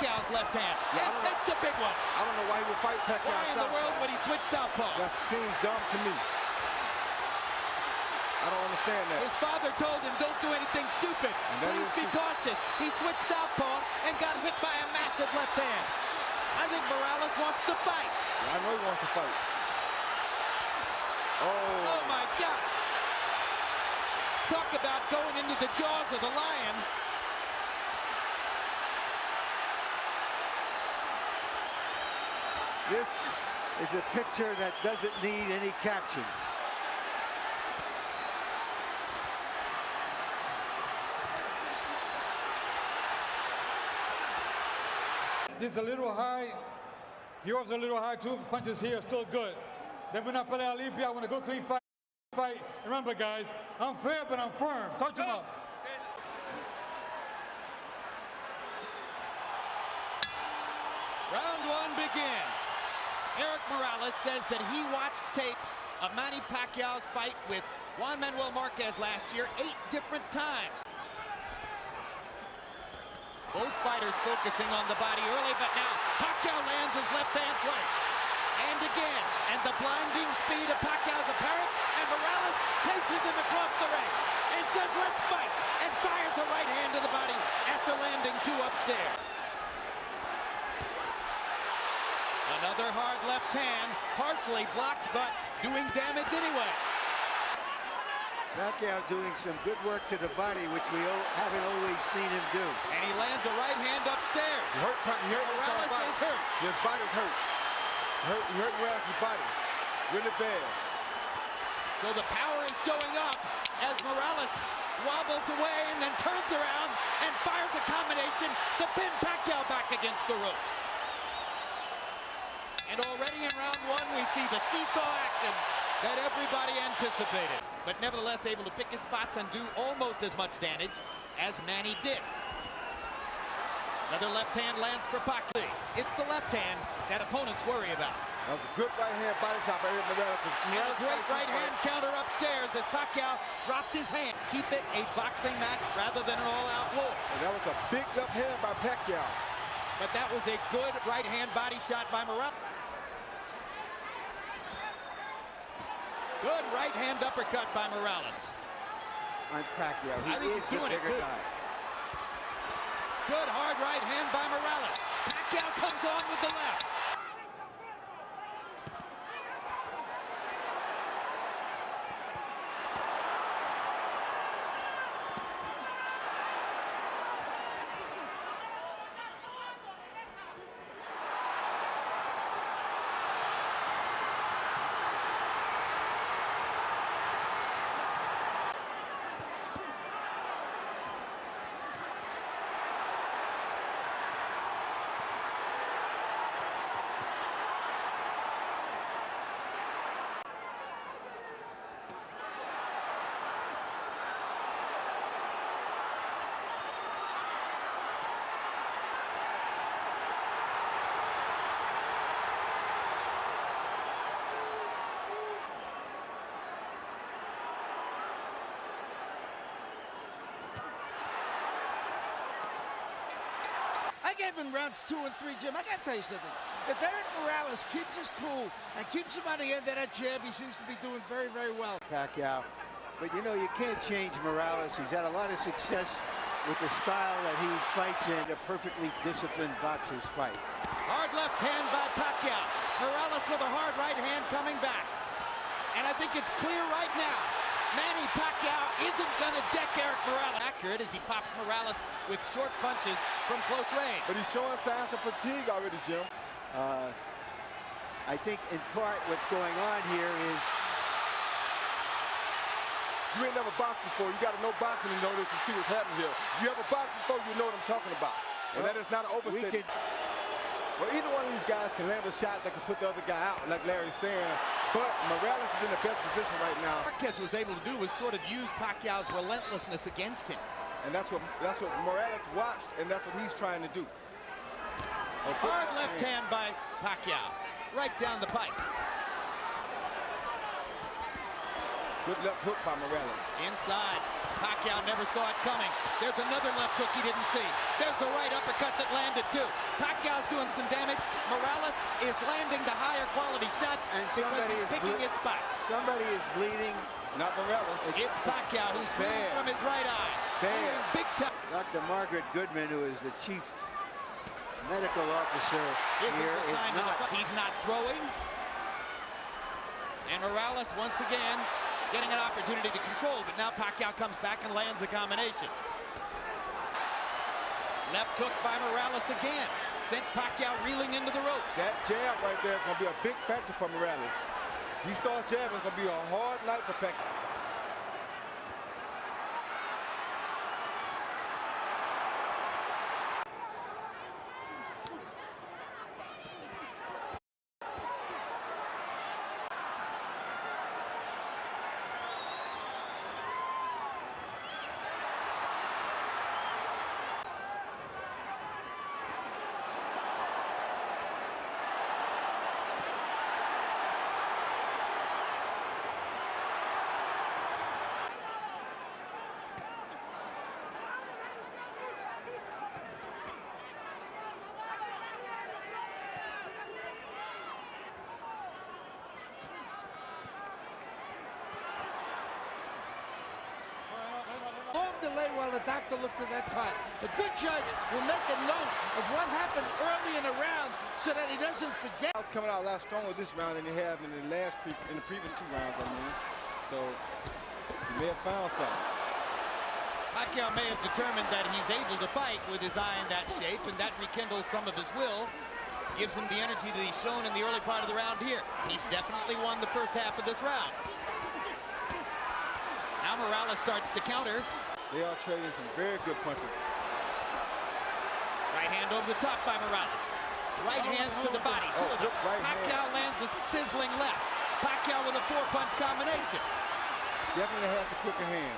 Pacquiao's left hand. Yeah, And takes a big one. I don't know why he would fight Pacquiao. Why in the world would he switch southpaw? That seems dumb to me. I don't understand that. His father told him, don't do anything stupid. Please be cautious. He switched southpaw and got hit by a massive left hand. I think Morales wants to fight. Yeah, I know he wants to fight. Oh my gosh. Talk about going into the jaws of the lion. This is a picture that doesn't need any captions. This is a little high. Yours a little high too. Punches here are still good. Then when I play limpia, I want to go clean fight. Remember, guys, I'm fair, but I'm firm. Touch him up. Round one begins. Eric Morales says that he watched tapes of Manny Pacquiao's fight with Juan Manuel Marquez last year 8 different times. Both fighters focusing on the body early, but now Pacquiao lands his left-hand flank. And again, and the blinding speed of Pacquiao's apparent, and Morales chases him across the ring and says, let's fight, and fires a right hand to the body after landing 2 upstairs. Another hard left hand, partially blocked, but doing damage anyway. Pacquiao doing some good work to the body, which we haven't always seen him do. And he lands a right hand upstairs. Morales is hurt. His body's hurt. He hurt Morales' body. Really bad. So the power is showing up as Morales wobbles away and then turns around and fires a combination to pin Pacquiao back against the ropes. And already in round 1, we see the seesaw action that everybody anticipated. But nevertheless able to pick his spots and do almost as much damage as Manny did. Another left hand lands for Pacquiao. It's the left hand that opponents worry about. That was a good right hand body shot by Morales. And a great right hand counter upstairs as Pacquiao dropped his hand. Keep it a boxing match rather than an all-out war. And that was a big left hand by Pacquiao. But that was a good right hand body shot by Morales. Good right hand uppercut by Morales. On Pacquiao, he is the bigger guy. Good hard right hand by Morales. Pacquiao comes on with the left. I gave him rounds 2 and 3, Jim. I got to tell you something. If Eric Morales keeps his cool and keeps him on the end of that jab, he seems to be doing very, very well. Pacquiao. But, you know, you can't change Morales. He's had a lot of success with the style that he fights in, a perfectly disciplined boxer's fight. Hard left hand by Pacquiao. Morales with a hard right hand coming back. And I think it's clear right now, Manny Pacquiao isn't going to deck Eric Morales. Accurate as he pops Morales with short punches from close range. But he's showing signs of fatigue already, Jim. I think in part what's going on here is you ain't never boxed before. You got to know boxing to know this and see what's happening here. You ever boxed before, you know what I'm talking about. And that is not an overstatement. Well, either one of these guys can land a shot that can put the other guy out, like Larry's saying. But Morales is in the best position right now. Marquez was able to do was sort of use Pacquiao's relentlessness against him. And that's what Morales watched, and that's what he's trying to do. Hard left hand by Pacquiao, right down the pipe. Good left hook by Morales. Inside. Pacquiao never saw it coming. There's another left hook he didn't see. There's a right uppercut that landed too. Pacquiao's doing some damage. Morales is landing the higher quality shots And because somebody he's is picking his spots. Somebody is bleeding. It's not Morales. It's Pacquiao who's bleeding from his right eye. Bad. Big time. Dr. Margaret Goodman, who is the chief medical officer Isn't here, the is sign of not. he's not throwing. And Morales once again getting an opportunity to control, but now Pacquiao comes back and lands a combination. Left hook by Morales again. Sent Pacquiao reeling into the ropes. That jab right there is going to be a big factor for Morales. If he starts jabbing, it's going to be a hard night for Pacquiao. Long delay while the doctor looked at that card. A good judge will make a note of what happened early in the round so that he doesn't forget. He's coming out a lot stronger this round than he have in the previous two rounds, I mean. So he may have found something. Pacquiao may have determined that he's able to fight with his eye in that shape, and that rekindles some of his will. Gives him the energy that he's shown in the early part of the round here. He's definitely won the first half of this round. Now Morales starts to counter. They are trading some very good punches. Right hand over the top by Morales. Right hands to the body. Two of them. good right Pacquiao lands a sizzling left. Pacquiao with a four-punch combination. Definitely has the quicker hand.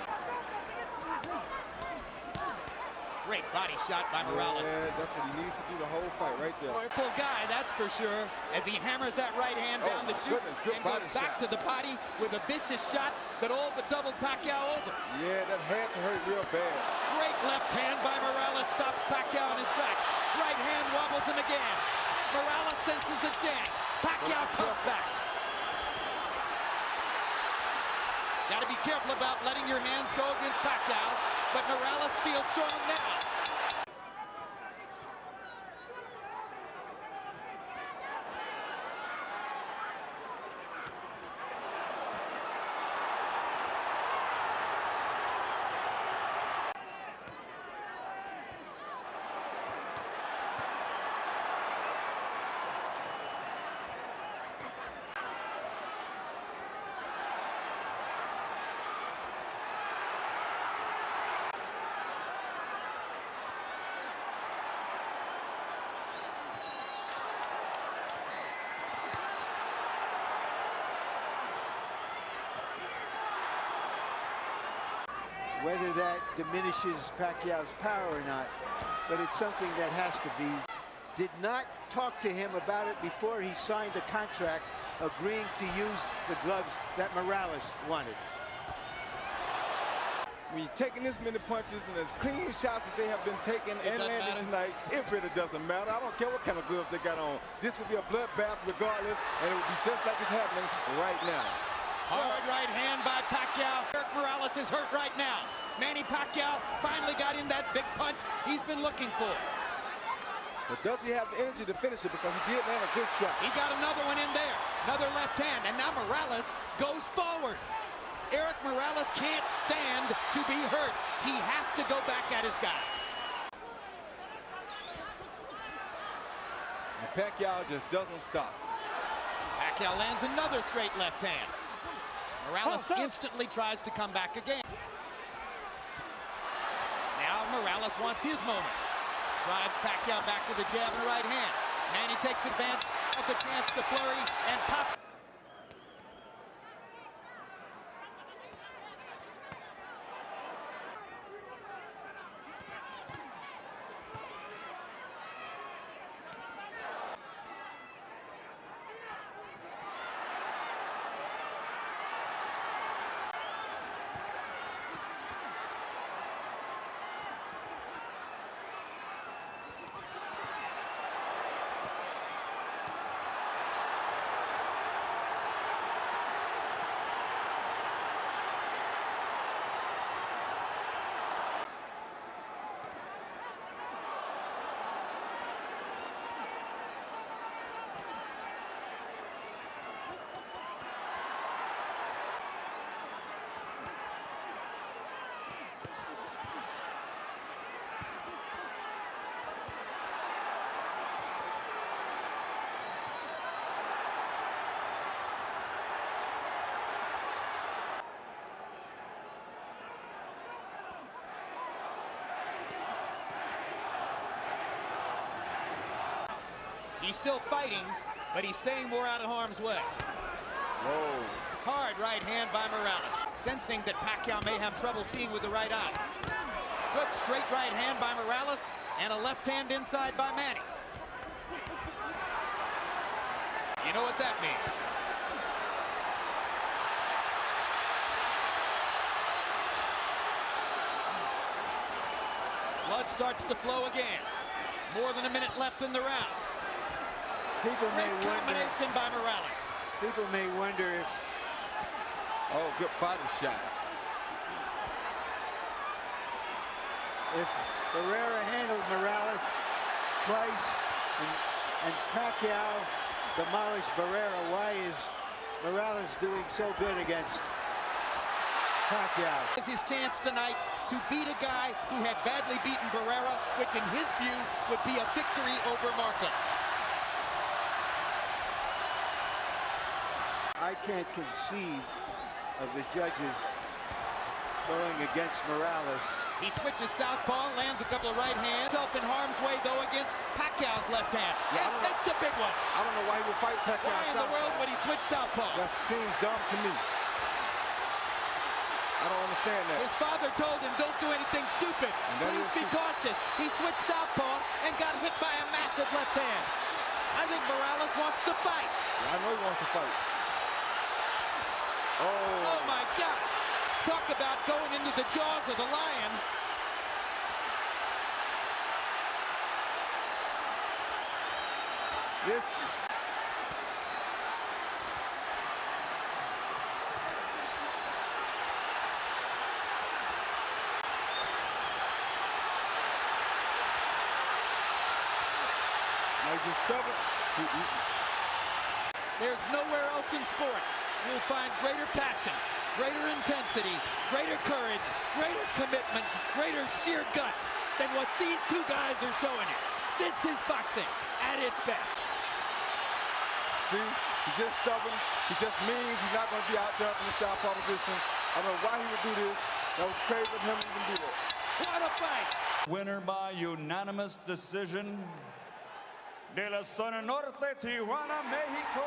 Great body shot by Morales. Yeah, that's what he needs to do the whole fight right there. Powerful guy, that's for sure, as he hammers that right hand down the chute Good and body goes back shot. to the body with a vicious shot that all but doubled Pacquiao over. Yeah, that had to hurt real bad. Great left hand by Morales stops Pacquiao in his track. Right hand wobbles him again. Morales senses a chance. Pacquiao comes back. Got to be careful about letting your hands go against Pacquiao, but Morales feels strong now. Whether that diminishes Pacquiao's power or not, but it's something that has to be. Did not talk to him about it before he signed the contract, agreeing to use the gloves that Morales wanted. When you're taking this many punches and as clean shots as they have been taking and landing tonight, it really doesn't matter. I don't care what kind of gloves they got on. This will be a bloodbath regardless, and it will be just like it's happening right now. Hard right hand by Pacquiao. Eric Morales is hurt right now. Manny Pacquiao finally got in that big punch he's been looking for. But does he have the energy to finish it? Because he did land a good shot. He got another one in there. Another left hand. And now Morales goes forward. Eric Morales can't stand to be hurt. He has to go back at his guy. And Pacquiao just doesn't stop. Pacquiao lands another straight left hand. Morales instantly tries to come back again. Now Morales wants his moment. Drives Pacquiao back with a jab and a right hand. Manny takes advantage of the chance to flurry and pops. He's still fighting, but he's staying more out of harm's way. Whoa. Hard right hand by Morales, sensing that Pacquiao may have trouble seeing with the right eye. Good straight right hand by Morales, and a left hand inside by Manny. You know what that means. Blood starts to flow again. More than a minute left in the round. People may Great wonder. combination by Morales. People may wonder if Oh, good body shot. Barrera handled Morales twice and Pacquiao demolished Barrera. Why is Morales doing so good against Pacquiao? This is his chance tonight to beat a guy who had badly beaten Barrera, which in his view would be a victory over Marco. I can't conceive of the judges going against Morales. He switches southpaw, lands a couple of right hands. Self in harm's way, though, against Pacquiao's left hand. Yeah, And takes a big one. I don't know why he would fight Pacquiao Why in the world southpaw. would he switch southpaw? That seems dumb to me. I don't understand that. His father told him, don't do anything stupid. that Please is be stupid. cautious. He switched southpaw and got hit by a massive left hand. I think Morales wants to fight. Yeah, I know he wants to fight. Oh my gosh. Talk about going into the jaws of the lion. This. Now he's just stubborn. There's nowhere else in sport you'll find greater passion, greater intensity, greater courage, greater commitment, greater sheer guts than what these two guys are showing you. This is boxing at its best. See, he's just stubborn. He just means he's not going to be out there from the southpaw position. I don't know why he would do this. That was crazy of him to even do that. What a fight! Winner by unanimous decision, de la Zona Norte, Tijuana, Mexico.